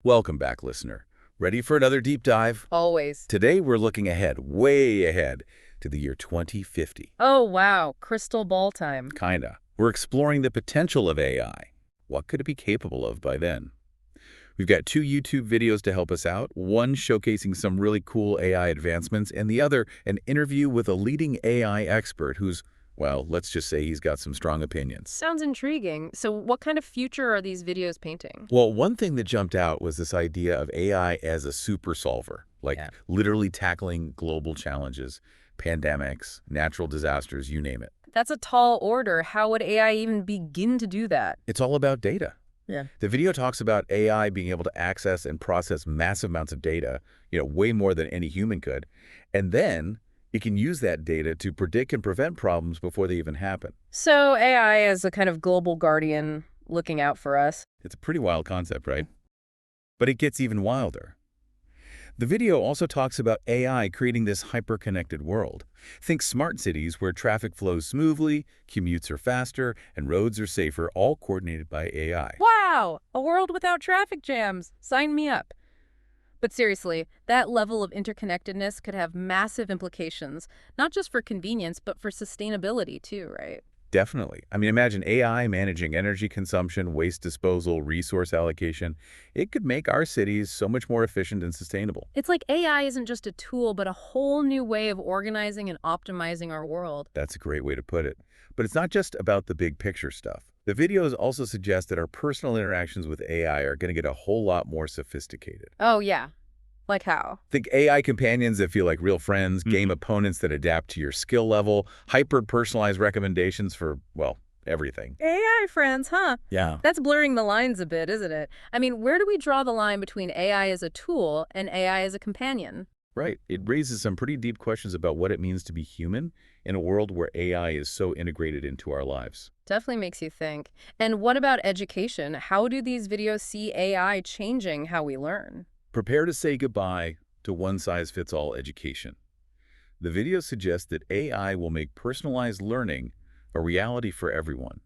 Welcome back, listener. Ready for another deep dive? Always. Today, we're looking ahead, way ahead, to the year 2050. Oh, wow. Crystal ball time. Kinda. We're exploring the potential of AI. What could it be capable of by then? We've got two YouTube videos to help us out, one showcasing some really cool AI advancements, and the other an interview with a leading AI expert who's, well, let's just say he's got some strong opinions. Sounds intriguing. So what kind of future are these videos painting? Well, one thing that jumped out was this idea of AI as a super solver, like Yeah. literally tackling global challenges, pandemics, natural disasters, you name it. That's a tall order. How would AI even begin to do that? It's all about data. Yeah. The video talks about AI being able to access and process massive amounts of data, way more than any human could, and then it can use that data to predict and prevent problems before they even happen. So AI as a kind of global guardian looking out for us. It's a pretty wild concept, right? But it gets even wilder. The video also talks about AI creating this hyper-connected world. Think smart cities where traffic flows smoothly, commutes are faster, and roads are safer, all coordinated by AI. Wow! A world without traffic jams. Sign me up. But seriously, that level of interconnectedness could have massive implications, not just for convenience, but for sustainability too, right? Definitely. I mean, imagine AI managing energy consumption, waste disposal, resource allocation. It could make our cities so much more efficient and sustainable. It's like AI isn't just a tool, but a whole new way of organizing and optimizing our world. That's a great way to put it. But it's not just about the big picture stuff. The videos also suggest that our personal interactions with AI are going to get a whole lot more sophisticated. Oh, yeah. Like how? Think AI companions that feel like real friends, game opponents that adapt to your skill level, hyper-personalized recommendations for, well, everything. AI friends, huh? Yeah. That's blurring the lines a bit, isn't it? I mean, where do we draw the line between AI as a tool and AI as a companion? Right. It raises some pretty deep questions about what it means to be human in a world where AI is so integrated into our lives. Definitely makes you think. And what about education? How do these videos see AI changing how we learn? Prepare to say goodbye to one-size-fits-all education. The video suggests that AI will make personalized learning a reality for everyone.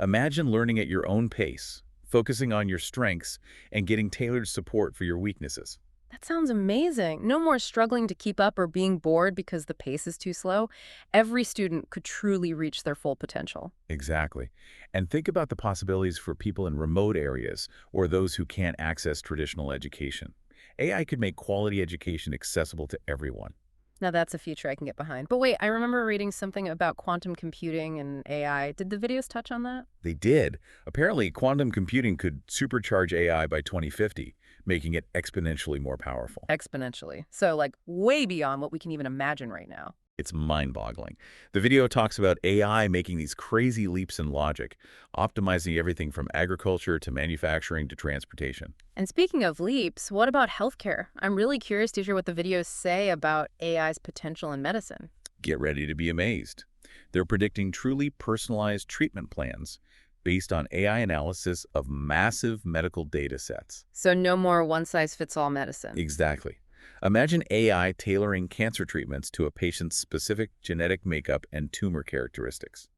Imagine learning at your own pace, focusing on your strengths, and getting tailored support for your weaknesses. That sounds amazing. No more struggling to keep up or being bored because the pace is too slow. Every student could truly reach their full potential. Exactly. And think about the possibilities for people in remote areas or those who can't access traditional education. AI could make quality education accessible to everyone. Now that's a future I can get behind. But wait, I remember reading something about quantum computing and AI. Did the videos touch on that? They did. Apparently, quantum computing could supercharge AI by 2050, making it exponentially more powerful. Exponentially. So like way beyond what we can even imagine right now. It's mind-boggling. The video talks about AI making these crazy leaps in logic, optimizing everything from agriculture to manufacturing to transportation. And speaking of leaps, what about healthcare? I'm really curious to hear what the videos say about AI's potential in medicine. Get ready to be amazed. They're predicting truly personalized treatment plans based on AI analysis of massive medical data sets. So no more one-size-fits-all medicine. Exactly. Imagine AI tailoring cancer treatments to a patient's specific genetic makeup and tumor characteristics,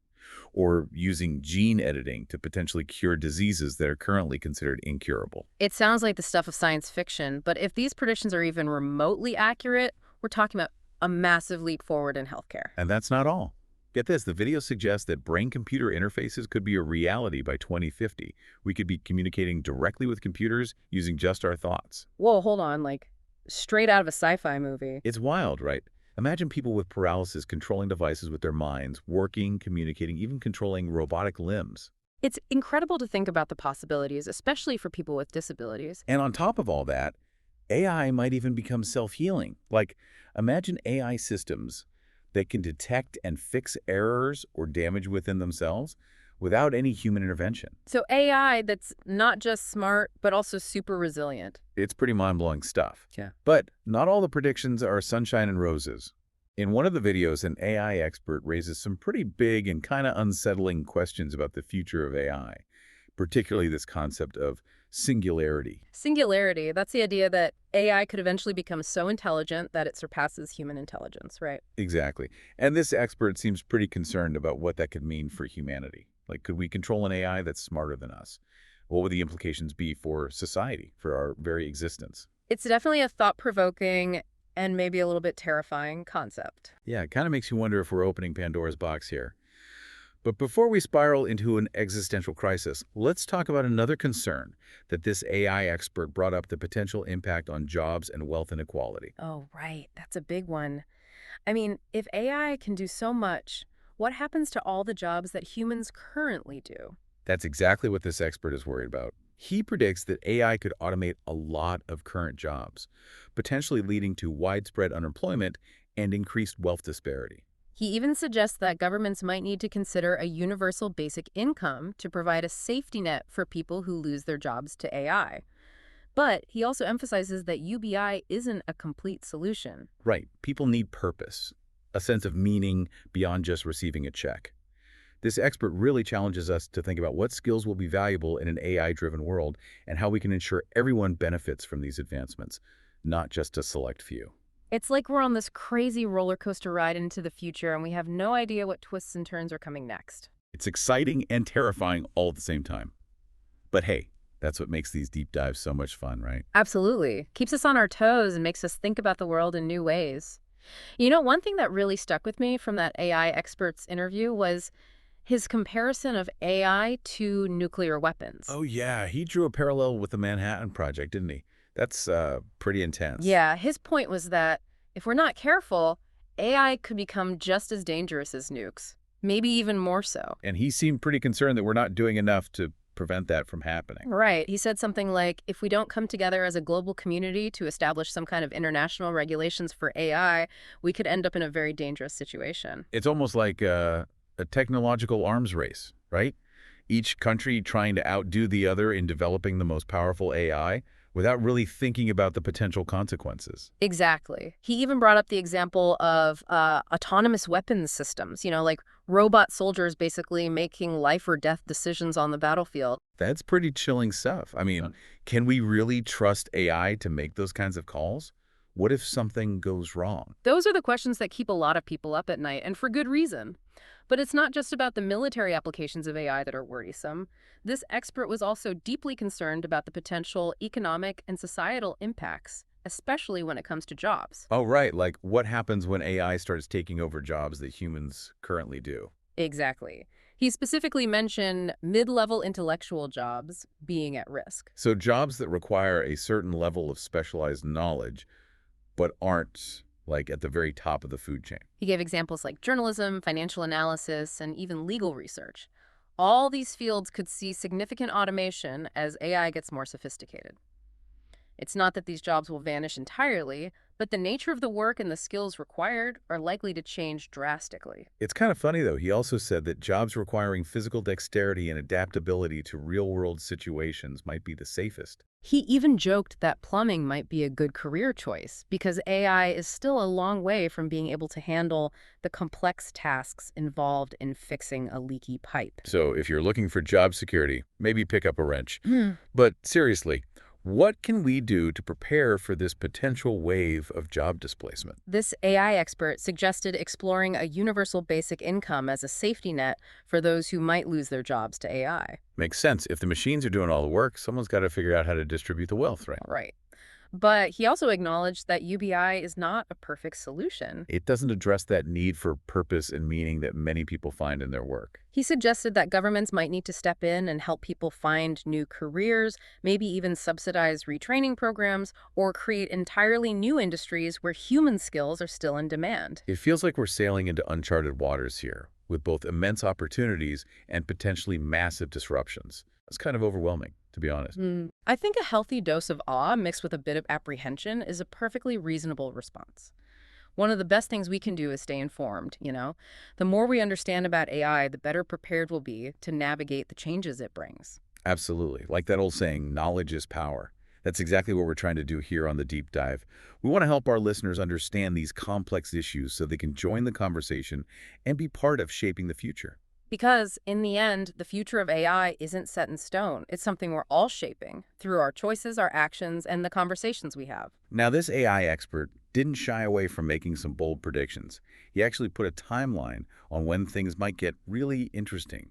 or using gene editing to potentially cure diseases that are currently considered incurable. It sounds like the stuff of science fiction, but if these predictions are even remotely accurate, we're talking about a massive leap forward in healthcare. And that's not all. Get this, the video suggests that brain-computer interfaces could be a reality by 2050. We could be communicating directly with computers using just our thoughts. Whoa, hold on, like straight out of a sci-fi movie. It's wild, right? Imagine people with paralysis controlling devices with their minds, working, communicating, even controlling robotic limbs. It's incredible to think about the possibilities, especially for people with disabilities. And on top of all that, AI might even become self-healing. Like, imagine AI systems that can detect and fix errors or damage within themselves without any human intervention. So AI that's not just smart, but also super resilient. It's pretty mind-blowing stuff. Yeah. But not all the predictions are sunshine and roses. In one of the videos, an AI expert raises some pretty big and kind of unsettling questions about the future of AI, particularly this concept of singularity. Singularity, that's the idea that AI could eventually become so intelligent that it surpasses human intelligence, right? Exactly. And this expert seems pretty concerned about what that could mean for humanity. Like, could we control an AI that's smarter than us? What would the implications be for society, for our very existence? It's definitely a thought-provoking and maybe a little bit terrifying concept. Yeah, it kind of makes you wonder if we're opening Pandora's box here. But before we spiral into an existential crisis, let's talk about another concern that this AI expert brought up: the potential impact on jobs and wealth inequality. Oh, right. That's a big one. I mean, if AI can do so much, what happens to all the jobs that humans currently do? That's exactly what this expert is worried about. He predicts that AI could automate a lot of current jobs, potentially leading to widespread unemployment and increased wealth disparity. He even suggests that governments might need to consider a universal basic income to provide a safety net for people who lose their jobs to AI. But he also emphasizes that UBI isn't a complete solution. Right, people need purpose, a sense of meaning beyond just receiving a check. This expert really challenges us to think about what skills will be valuable in an AI-driven world and how we can ensure everyone benefits from these advancements, not just a select few. It's like we're on this crazy roller coaster ride into the future and we have no idea what twists and turns are coming next. It's exciting and terrifying all at the same time. But hey, that's what makes these deep dives so much fun, right? Absolutely. Keeps us on our toes and makes us think about the world in new ways. You know, one thing that really stuck with me from that AI expert's interview was his comparison of AI to nuclear weapons. Oh yeah, he drew a parallel with the Manhattan Project, didn't he? That's pretty intense. Yeah, his point was that if we're not careful, AI could become just as dangerous as nukes, maybe even more so. And he seemed pretty concerned that we're not doing enough to prevent that from happening. Right. He said something like, if we don't come together as a global community to establish some kind of international regulations for AI, we could end up in a very dangerous situation. It's almost like a technological arms race, right? Each country trying to outdo the other in developing the most powerful AI without really thinking about the potential consequences. Exactly. He even brought up the example of autonomous weapons systems, like robot soldiers basically making life or death decisions on the battlefield. That's pretty chilling stuff. I mean, can we really trust AI to make those kinds of calls? What if something goes wrong? Those are the questions that keep a lot of people up at night, and for good reason. But it's not just about the military applications of AI that are worrisome. This expert was also deeply concerned about the potential economic and societal impacts, especially when it comes to jobs. Oh, right. Like what happens when AI starts taking over jobs that humans currently do? Exactly. He specifically mentioned mid-level intellectual jobs being at risk. So jobs that require a certain level of specialized knowledge, but aren't like at the very top of the food chain. He gave examples like journalism, financial analysis, and even legal research. All these fields could see significant automation as AI gets more sophisticated. It's not that these jobs will vanish entirely, but the nature of the work and the skills required are likely to change drastically. It's kind of funny, though. He also said that jobs requiring physical dexterity and adaptability to real-world situations might be the safest. He even joked that plumbing might be a good career choice because AI is still a long way from being able to handle the complex tasks involved in fixing a leaky pipe. So if you're looking for job security, maybe pick up a wrench. Hmm. But seriously, what can we do to prepare for this potential wave of job displacement? This AI expert suggested exploring a universal basic income as a safety net for those who might lose their jobs to AI. Makes sense. If the machines are doing all the work, someone's got to figure out how to distribute the wealth, right? Right. But he also acknowledged that UBI is not a perfect solution. It doesn't address that need for purpose and meaning that many people find in their work. He suggested that governments might need to step in and help people find new careers, maybe even subsidize retraining programs, or create entirely new industries where human skills are still in demand. It feels like we're sailing into uncharted waters here, with both immense opportunities and potentially massive disruptions. It's kind of overwhelming, to be honest. I think a healthy dose of awe mixed with a bit of apprehension is a perfectly reasonable response. One of the best things we can do is stay informed. The more we understand about AI, the better prepared we'll be to navigate the changes it brings. Absolutely. Like that old saying, knowledge is power. That's exactly what we're trying to do here on the Deep Dive. We want to help our listeners understand these complex issues so they can join the conversation and be part of shaping the future. Because, in the end, the future of AI isn't set in stone. It's something we're all shaping through our choices, our actions, and the conversations we have. Now, this AI expert didn't shy away from making some bold predictions. He actually put a timeline on when things might get really interesting.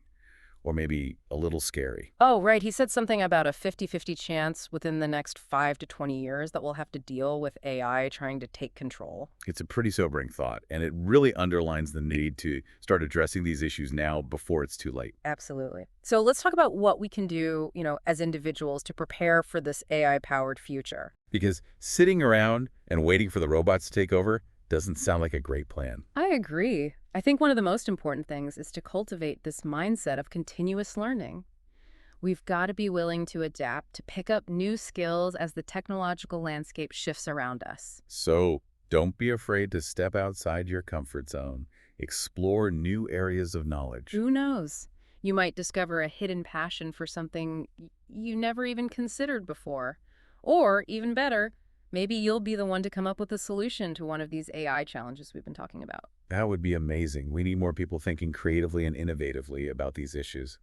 or maybe a little scary. Oh, right. He said something about a 50-50 chance within the next 5 to 20 years that we'll have to deal with AI trying to take control. It's a pretty sobering thought, and it really underlines the need to start addressing these issues now before it's too late. Absolutely. So let's talk about what we can do, as individuals to prepare for this AI-powered future. Because sitting around and waiting for the robots to take over doesn't sound like a great plan. I agree. I think one of the most important things is to cultivate this mindset of continuous learning. We've got to be willing to adapt, to pick up new skills as the technological landscape shifts around us. So don't be afraid to step outside your comfort zone. Explore new areas of knowledge. Who knows? You might discover a hidden passion for something you never even considered before. Or, even better, maybe you'll be the one to come up with a solution to one of these AI challenges we've been talking about. That would be amazing. We need more people thinking creatively and innovatively about these issues.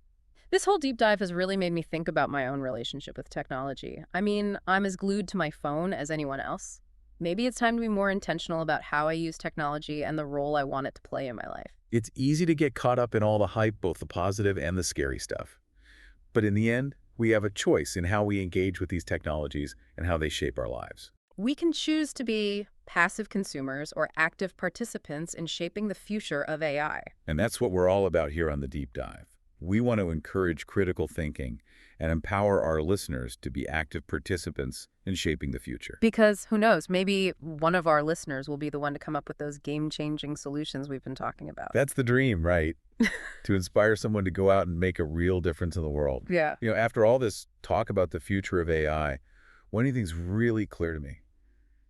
This whole deep dive has really made me think about my own relationship with technology. I mean, I'm as glued to my phone as anyone else. Maybe it's time to be more intentional about how I use technology and the role I want it to play in my life. It's easy to get caught up in all the hype, both the positive and the scary stuff. But in the end, we have a choice in how we engage with these technologies and how they shape our lives. We can choose to be passive consumers or active participants in shaping the future of AI. And that's what we're all about here on The Deep Dive. We want to encourage critical thinking and empower our listeners to be active participants in shaping the future. Because who knows, maybe one of our listeners will be the one to come up with those game-changing solutions we've been talking about. That's the dream, right? To inspire someone to go out and make a real difference in the world. Yeah. After all this talk about the future of AI, one thing's really clear to me.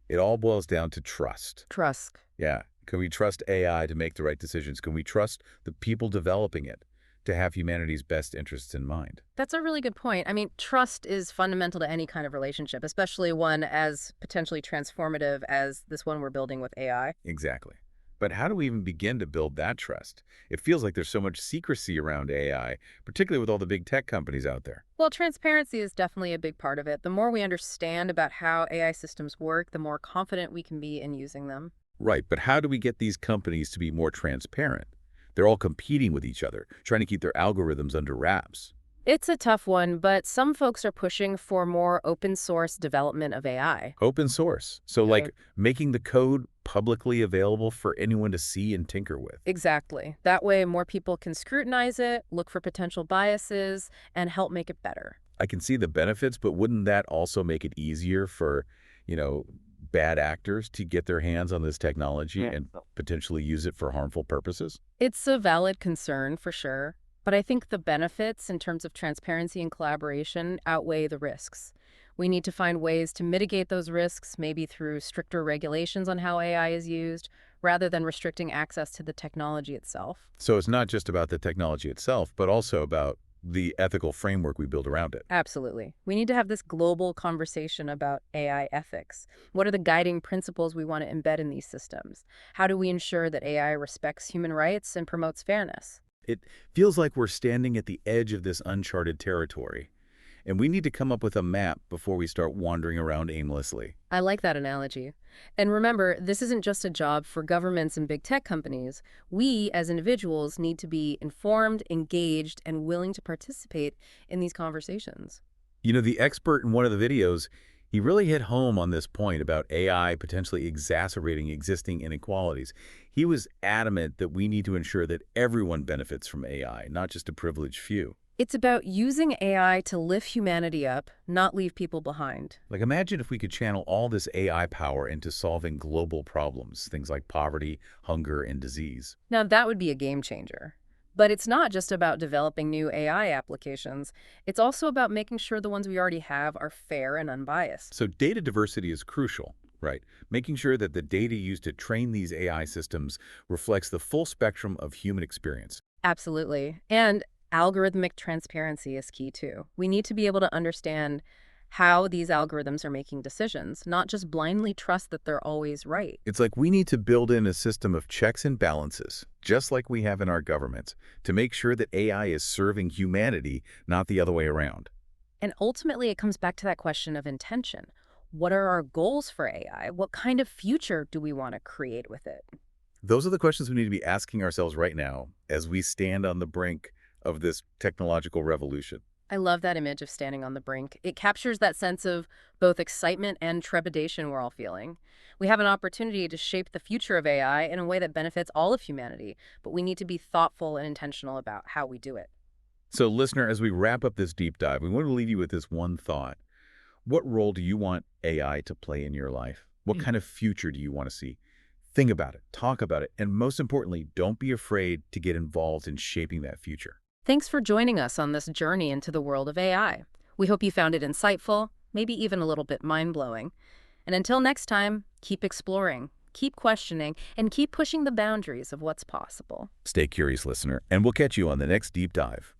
It all boils down to trust. Trust. Yeah. Can we trust AI to make the right decisions? Can we trust the people developing it to have humanity's best interests in mind? That's a really good point. I mean, trust is fundamental to any kind of relationship, especially one as potentially transformative as this one we're building with AI. Exactly. But how do we even begin to build that trust? It feels like there's so much secrecy around AI, particularly with all the big tech companies out there. Well, transparency is definitely a big part of it. The more we understand about how AI systems work, the more confident we can be in using them. Right, but how do we get these companies to be more transparent? They're all competing with each other, trying to keep their algorithms under wraps. It's a tough one, but some folks are pushing for more open source development of AI. Open source. So like making the code publicly available for anyone to see and tinker with. Exactly. That way, more people can scrutinize it, look for potential biases, and help make it better. I can see the benefits, but wouldn't that also make it easier for, bad actors to get their hands on this technology and potentially use it for harmful purposes? It's a valid concern for sure, but I think the benefits in terms of transparency and collaboration outweigh the risks. We need to find ways to mitigate those risks, maybe through stricter regulations on how AI is used, rather than restricting access to the technology itself. So it's not just about the technology itself, but also about the ethical framework we build around it. Absolutely. We need to have this global conversation about AI ethics. What are the guiding principles we want to embed in these systems? How do we ensure that AI respects human rights and promotes fairness? It feels like we're standing at the edge of this uncharted territory, and we need to come up with a map before we start wandering around aimlessly. I like that analogy. And remember, this isn't just a job for governments and big tech companies. We, as individuals, need to be informed, engaged, and willing to participate in these conversations. The expert in one of the videos, he really hit home on this point about AI potentially exacerbating existing inequalities. He was adamant that we need to ensure that everyone benefits from AI, not just a privileged few. It's about using AI to lift humanity up, not leave people behind. Like, imagine if we could channel all this AI power into solving global problems, things like poverty, hunger, and disease. Now, that would be a game changer. But it's not just about developing new AI applications. It's also about making sure the ones we already have are fair and unbiased. So data diversity is crucial, right? Making sure that the data used to train these AI systems reflects the full spectrum of human experience. Absolutely. And algorithmic transparency is key too. We need to be able to understand how these algorithms are making decisions, not just blindly trust that they're always right. It's like we need to build in a system of checks and balances, just like we have in our governments, to make sure that AI is serving humanity, not the other way around. And ultimately, it comes back to that question of intention. What are our goals for AI? What kind of future do we want to create with it? Those are the questions we need to be asking ourselves right now as we stand on the brink of this technological revolution. I love that image of standing on the brink. It captures that sense of both excitement and trepidation we're all feeling. We have an opportunity to shape the future of AI in a way that benefits all of humanity, but we need to be thoughtful and intentional about how we do it. So, listener, as we wrap up this deep dive, we want to leave you with this one thought. What role do you want AI to play in your life? What kind of future do you want to see? Think about it, talk about it, and most importantly, don't be afraid to get involved in shaping that future. Thanks for joining us on this journey into the world of AI. We hope you found it insightful, maybe even a little bit mind-blowing. And until next time, keep exploring, keep questioning, and keep pushing the boundaries of what's possible. Stay curious, listener, and we'll catch you on the next deep dive.